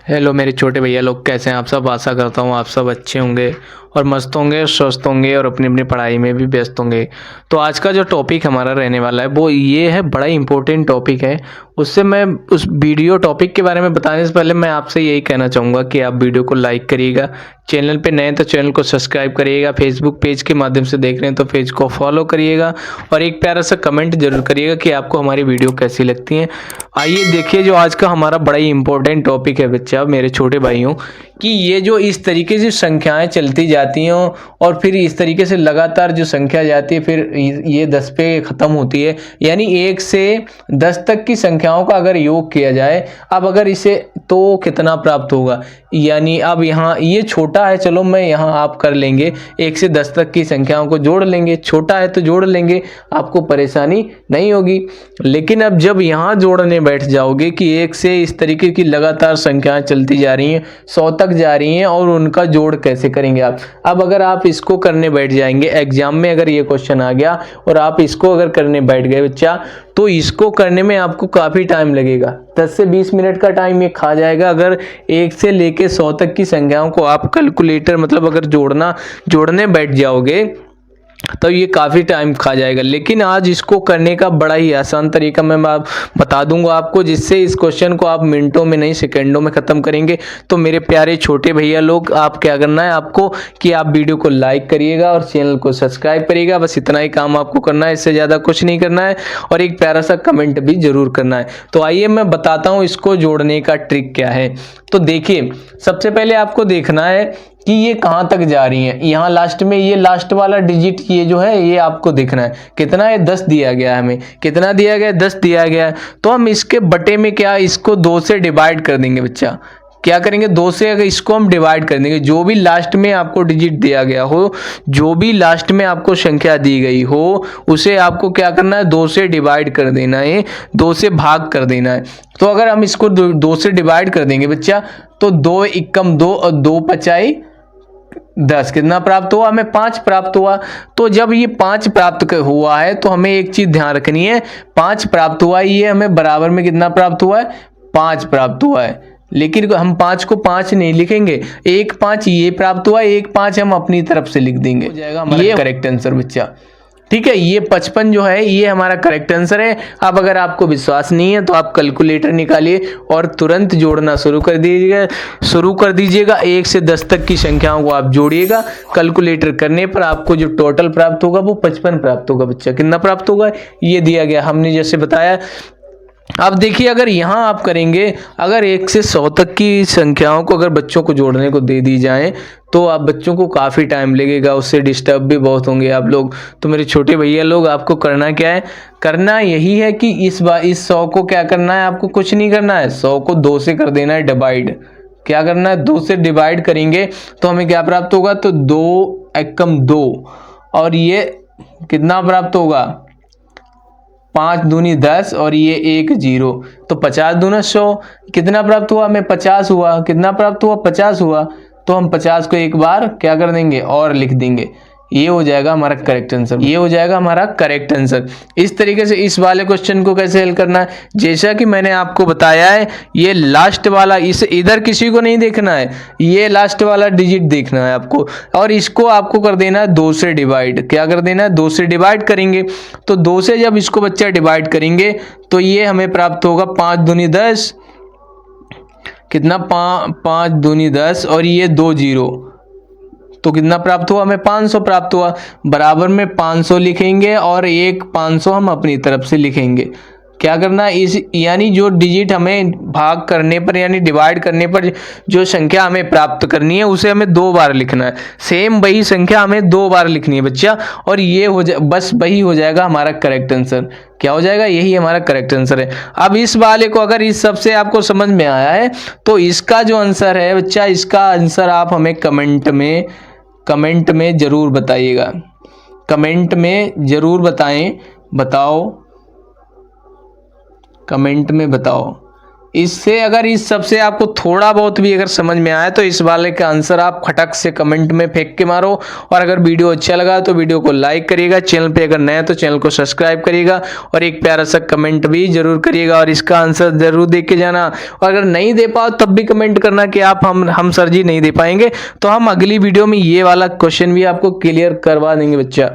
Hello मेरे छोटे भैया लोग, कैसे हैं आप सब। आशा करता हूँ आप सब अच्छे होंगे और मस्त होंगे, स्वस्थ होंगे और अपनी अपनी पढ़ाई में भी व्यस्त होंगे। तो आज का जो टॉपिक हमारा रहने वाला है वो ये है, बड़ा इंपॉर्टेंट टॉपिक है। उससे मैं उस वीडियो टॉपिक के बारे में बताने से पहले मैं आपसे यही कहना चाहूँगा कि आप वीडियो को लाइक करिएगा, चैनल पे नए तो चैनल को सब्सक्राइब करिएगा, फेसबुक पेज के माध्यम से देख रहे हैं तो पेज को फॉलो करिएगा और एक प्यारा सा कमेंट जरूर करिएगा कि आपको हमारी वीडियो कैसी लगती हैं। आइए देखिए, जो आज का हमारा बड़ा ही इंपॉर्टेंट टॉपिक है बच्चा, मेरे छोटे भाइयों, कि ये जो इस तरीके से संख्याएं चलती जाती हैं और फिर इस तरीके से लगातार जो संख्या जाती है फिर ये 10 पे ख़त्म होती है, यानी 1 से 10 तक की संख्याओं का अगर योग किया जाए, अब अगर इसे तो कितना प्राप्त होगा। यानी अब यहाँ ये छोटा है, चलो मैं यहाँ आप कर लेंगे, 1 से 10 तक की संख्याओं को जोड़ लेंगे, छोटा है तो जोड़ लेंगे, आपको परेशानी नहीं होगी। लेकिन अब जब यहाँ जोड़ने बैठ जाओगे कि 1 से इस तरीके की लगातार संख्याएं चलती जा रही हैं, 100 तक जा रही हैं और उनका जोड़ कैसे करेंगे आप। अब अगर आप इसको करने बैठ जाएंगे, एग्जाम में अगर ये क्वेश्चन आ गया और आप इसको अगर करने बैठ गए बच्चा, तो इसको करने में आपको काफ़ी टाइम लगेगा, 10 से 20 मिनट का टाइम ये खा जाएगा। अगर 1 से लेके 100 तक की संख्याओं को आप कैलकुलेटर मतलब अगर जोड़ने बैठ जाओगे तो ये काफ़ी टाइम खा जाएगा। लेकिन आज इसको करने का बड़ा ही आसान तरीका मैं बता दूंगा आपको, जिससे इस क्वेश्चन को आप मिनटों में नहीं सेकंडों में ख़त्म करेंगे। तो मेरे प्यारे छोटे भैया लोग, आप क्या करना है आपको कि आप वीडियो को लाइक करिएगा और चैनल को सब्सक्राइब करिएगा, बस इतना ही काम आपको करना है, इससे ज़्यादा कुछ नहीं करना है। और एक प्यारा सा कमेंट भी ज़रूर करना है। तो आइए मैं बताता हूँ इसको जोड़ने का ट्रिक क्या है। तो देखिए, सबसे पहले आपको देखना है कि ये कहाँ तक जा रही हैं। यहाँ लास्ट में ये लास्ट वाला डिजिट ये जो है ये आपको देखना है, कितना है 10 दिया गया है, हमें कितना दिया गया है 10 दिया गया है। तो हम इसके बटे में क्या, इसको 2 से डिवाइड कर देंगे बच्चा। क्या करेंगे, 2 से अगर इसको हम डिवाइड कर देंगे, जो भी लास्ट में आपको डिजिट दिया गया हो, जो भी लास्ट में आपको संख्या दी गई हो, उसे आपको क्या करना है 2 से डिवाइड कर देना है, 2 से भाग कर देना है। तो अगर हम इसको 2 से डिवाइड कर देंगे बच्चा, तो 2 एकम 2 और 2 पचाई 10, कितना प्राप्त हुआ, हमें 5 प्राप्त हुआ। तो जब ये 5 प्राप्त हुआ है तो हमें एक चीज ध्यान रखनी है, 5 प्राप्त हुआ है, ये हमें बराबर में कितना प्राप्त हुआ है, 5 प्राप्त हुआ है। लेकिन हम 5 को 5 नहीं लिखेंगे, 1 5 ये प्राप्त हुआ, 1 5 हम अपनी तरफ से लिख देंगे, हो जाएगा हमारा करेक्ट आंसर बच्चा। ठीक है, ये 55 जो है ये हमारा करेक्ट आंसर है। अब अगर आपको विश्वास नहीं है तो आप कैलकुलेटर निकालिए और तुरंत जोड़ना शुरू कर दीजिएगा। 1 से 10 तक की संख्याओं को आप जोड़िएगा, कैलकुलेटर करने पर आपको जो टोटल प्राप्त होगा वो 55 प्राप्त होगा बच्चा। कितना प्राप्त होगा, ये दिया गया हमने जैसे बताया। अब देखिए, अगर यहाँ आप करेंगे, अगर 1 से 100 तक की संख्याओं को अगर बच्चों को जोड़ने को दे दी जाए तो आप बच्चों को काफ़ी टाइम लगेगा, उससे डिस्टर्ब भी बहुत होंगे आप लोग। तो मेरे छोटे भैया लोग, आपको करना क्या है, करना यही है कि इस 100 को क्या करना है, आपको कुछ नहीं करना है, 100 को 2 से कर देना है डिवाइड। क्या करना है, 2 से डिवाइड करेंगे तो हमें क्या प्राप्त होगा, तो 2 एकम 2 और ये कितना प्राप्त होगा, 5 दूनी 10 और ये 1 0, तो 50 दूना 100, कितना प्राप्त हुआ, हमें 50 हुआ। कितना प्राप्त हुआ, 50 हुआ। तो हम 50 को एक बार क्या कर देंगे और लिख देंगे, ये हो जाएगा हमारा करेक्ट आंसर, ये हो जाएगा हमारा करेक्ट आंसर। इस तरीके से इस वाले क्वेश्चन को कैसे हल करना है, जैसा कि मैंने आपको बताया है, ये लास्ट वाला, इस इधर किसी को नहीं देखना है, ये लास्ट वाला डिजिट देखना है आपको, और इसको आपको कर देना है 2 से डिवाइड। क्या कर देना है, 2 से डिवाइड करेंगे। तो 2 से जब इसको बच्चा डिवाइड करेंगे तो ये हमें प्राप्त होगा 5 दूनी 10, कितना 5 दूनी 10 और ये 2 0, तो कितना प्राप्त हुआ, हमें 500 प्राप्त हुआ। बराबर में 500 लिखेंगे और 1 500 हम अपनी तरफ से लिखेंगे। क्या करना है, इस यानी जो डिजिट हमें भाग करने पर यानी डिवाइड करने पर जो संख्या हमें प्राप्त करनी है उसे हमें 2 बार लिखना है, सेम वही संख्या हमें 2 बार लिखनी है बच्चा, और ये हो जाए, बस वही हो जाएगा हमारा करेक्ट आंसर। क्या हो जाएगा, यही हमारा करेक्ट आंसर है। अब इस वाले को अगर इस सबसे आपको समझ में आया है तो इसका जो आंसर है बच्चा, इसका आंसर आप हमें कमेंट में जरूर बताइएगा, कमेंट में जरूर बताएं, बताओ, कमेंट में बताओ इससे अगर इस सबसे आपको थोड़ा बहुत भी अगर समझ में आए तो इस वाले का आंसर आप खटक से कमेंट में फेंक के मारो। और अगर वीडियो अच्छा लगा तो वीडियो को लाइक करिएगा, चैनल पे अगर नए हैं तो चैनल को सब्सक्राइब करिएगा और एक प्यारा सा कमेंट भी जरूर करिएगा और इसका आंसर जरूर देख के जाना। और अगर नहीं दे पाओ तब भी कमेंट करना कि आप हम सर जी नहीं दे पाएंगे, तो हम अगली वीडियो में ये वाला क्वेश्चन भी आपको क्लियर करवा देंगे बच्चा।